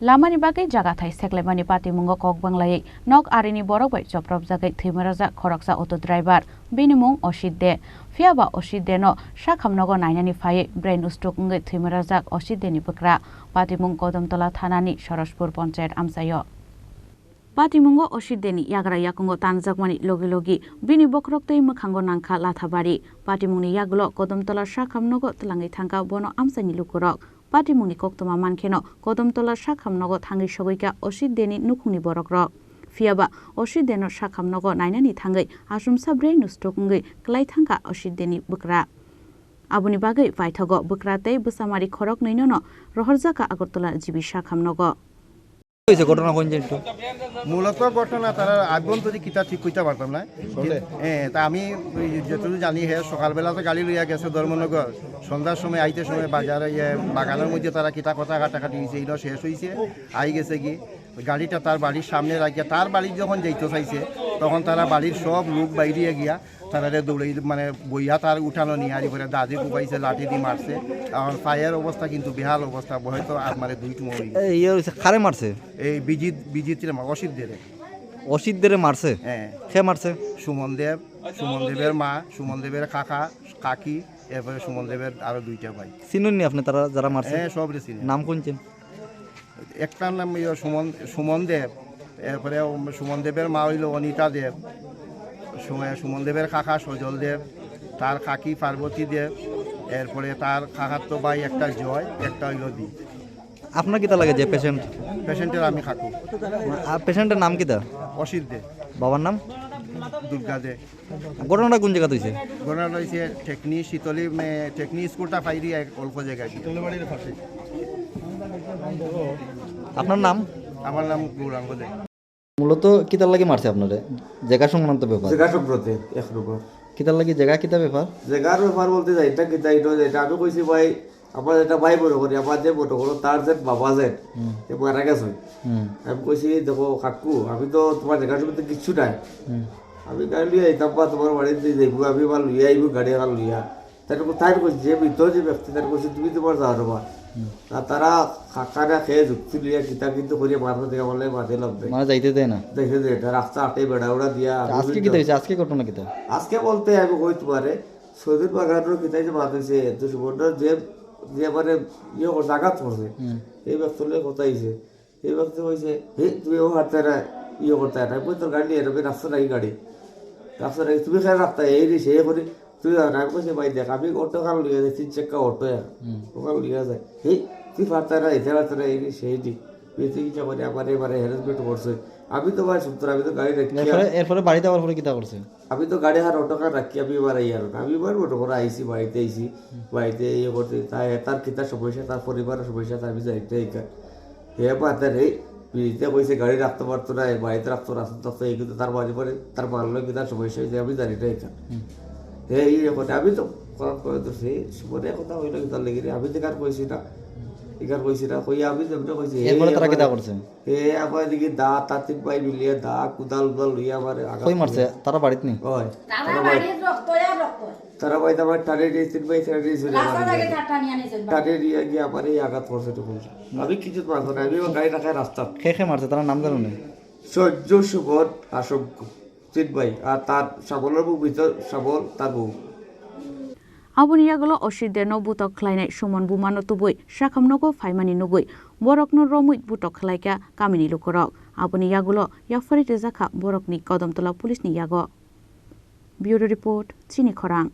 Lamani bagwi Jagathai Seklaiwi patimungo kokbanglai nok Arini Bororok Choprobjagwi Thowimwrajak Khoroksa auto driver binimung Osidde Fiaba Osidde no Sakhamnogo nainani phai brain stroke ngai Thowimwrajak Osidde ni bukra patimung Kodamtola thanani Sorospur Panchayat amsayo Patimungo Osidde yagra yakungo tanjakmani logi bini bokroktei mukhango nangkha lathabari patimungni yagulo Kodamtola Sakhamnogo tlangai thangka bono amsani lukurok Patimungni koktoma mankheno Kodamtola Sakhamnogo thangai sogoika Osiddeni nukhungni borokrok Fiaba Osiddeno Sakhamnogo nainani thangai asumsa brain stroke ngai klai thangka Osiddeni bukra Abuni bagwi paithago bukratei busamari khorok nainono rohorjaka Agartala jibi Sakhamnogo হয়েছে ঘটনা কোন একটু মূলত ঘটনা তারা আভ্যন্তরীণ কিতা ঠিক কইতে পারতাম না তা আমি যতটুকু জানি হে সকালবেলা তো গাড়ি লইয়া গেছে ধর্মনগর সন্ধ্যার সময় আইতে সময় বাজারে বাগানের মধ্যে তারা কিতা কথা কাটাকাটি হয়েছে এগুলো শেষ হয়েছে আই গেছে কি গাড়িটা তার বাড়ির সামনে রাখিয়া তার বাড়ি যখন যাইতে চাইছে তখন তারা বাড়ির সব লোক বাইরে গিয়া তারা দৌড়ে মানে বইয়া তার উঠানো নিয়ে আরি করে দাদি কুপাইছে লাঠি দিয়ে মারছে এখন ফায়ার অবস্থা কিন্তু বেহাল অবস্থা হয়তো আর মানে দুইটি মরি খারে মারছে এই বিজিত অসিদ্ধের মারছে হ্যাঁ সে মারছে সুমন দেবের মা সুমন দেবের কাকি এরপরে সুমন দেবের আরো দুইটা ভাই চিনুননি আপনি তারা যারা মারছে হ্যাঁ সব চিনি নাম কোনছেন একটার নাম সুমন দেব এরপরে সুমন দেবের মা হইল অনিতা দেব সুমন দেবের কাকা সজল দেব তার কাকি পার্বতী দেব এরপরে তার কাকার তো ভাই একটা জয় একটা হইল দি আপনার কিতা লাগে যে পেশেন্টের আমি কাকু আর পেশেন্টের নাম কিতা অসিত দে বাবার নাম দুর্গা দে ঘটনাটা কোন জায়গা হয়েছে ঘটনাটা হয়েছে টেকনি স্কুলটা ফাইরি অল্প জায়গায় আপনার নাম আমার নাম গৌরাঙ্গ দে মূলত কিতার লাগি মারছে আপনারে জায়গা সংক্রান্ত ব্যাপার জায়গা সংক্রান্ত এক রকম কিতার লাগি জায়গা কিতা ব্যাপার জায়গার ব্যাপার বলতে যাই এটা কিতা এটা আমি কইছি ভাই আমার এটা ভাই বড় করি আমার যে বড় করো তার যে বাবা যে মারা গেছে আমি কইছি দেখো কাকু আমি তো তোমার জায়গা সম্বন্ধে কিচ্ছু নাই আমি গাড়ি লিয়ে আইতাম বা তোমার বাড়িতে দেখবো আমি বা লুইয়া আইবো গাড়ি এখন লুইয়া তাই কইছি যে ভিতর যে ব্যক্তি তার কইছি তুমি তোমার যাও রবা তারা খাকারা খেয়ে যুক্তি লিয়া কিতা কিন্তু করিয়া মাথা থেকে বলে মাঝে লাগবে মানে যাইতে দেয় না দেখে যে এটা রাস্তা আটে বেড়া ওড়া দিয়া আজকে কি হয়েছে আজকে ঘটনা কিতা আজকে বলতে আমি কই তোমারে সৌদির বাগানের কিতাই যে মাথাইছে এত সুবর্ণ যে মানে জাগাত করছে এই ব্যক্তির কথা হয়েছে এই ব্যক্তি কইছে হে তুই ও হাতে করতে না কই তোর গাড়ি এরবে রাস্তা নাই গাড়ি তুমি খেয়াল রাখতে এই রে সে করে তুই আমি কইছে ভাই দেখ আমি অটো কাল লিয়ে যাই 3 চাকা অটো ওখানে লিয়ে যায় হে তুই পারতে না এতে রাতে এই রে সেই দিক বেশি কিছু করে আমার এবারে হ্যারাসমেন্ট করছে আমি তো ভাই সূত্র আমি তো গাড়ি রাখি এরপরে বাড়িতে আবার পরে কিতা করছে আমি তো গাড়ি আর অটো কার রাখি আমি এবার আমি এবার অটো করে আইসি বাড়িতে ইয়ে করতে তার কিতার সমস্যা তার পরিবারের সমস্যা তার বিষয় এইটাই হে পাতে রে পিড়িতে কইছে গাড়ি রাখতে পারতো না বাড়িতে রাখতো রাস্তা এই কিন্তু তার বাড়ি পরে তার মানলো কিতার সমস্যা হয়েছে আমি জানি না এটা হে এই কথা আমি তো করার করে তো সেই মনে কথা হইলো কি তার লেগে আমি তো কার কইছি না এখান কইছি না কই আমি যেমন কইছি এরপরে তারা কিতা করছে হে আমার দিকে দা তাতিক ভাই মিলিয়ে দা কুদাল লইয়া আমার কই মারছে তারা বাড়িতে নেই ওই তারা ভাই আমার টানে দিয়েছেন ভাই টানে দিয়েছেন টানে দিয়ে গিয়ে আমার এই আঘাত করছে তো আমি কিছু মারবো না আমি গাড়ি রাখায় রাস্তা খেয়ে মারছে তারা নাম জানো না সহ্য সুবর আশঙ্ক চিত ভাই আর তার সাবলের বুক ভিতর সাবল তার বউ Abuniyagulo Osideno butok khlainai sumon bumano tubui Sakhamnogo faimani nugui Borokno romuit butok khlaika kamini lukorok Abuniyagulo yafari tezakha Borokni Kodamtola Police ni yago Bureau Report Chini Khorang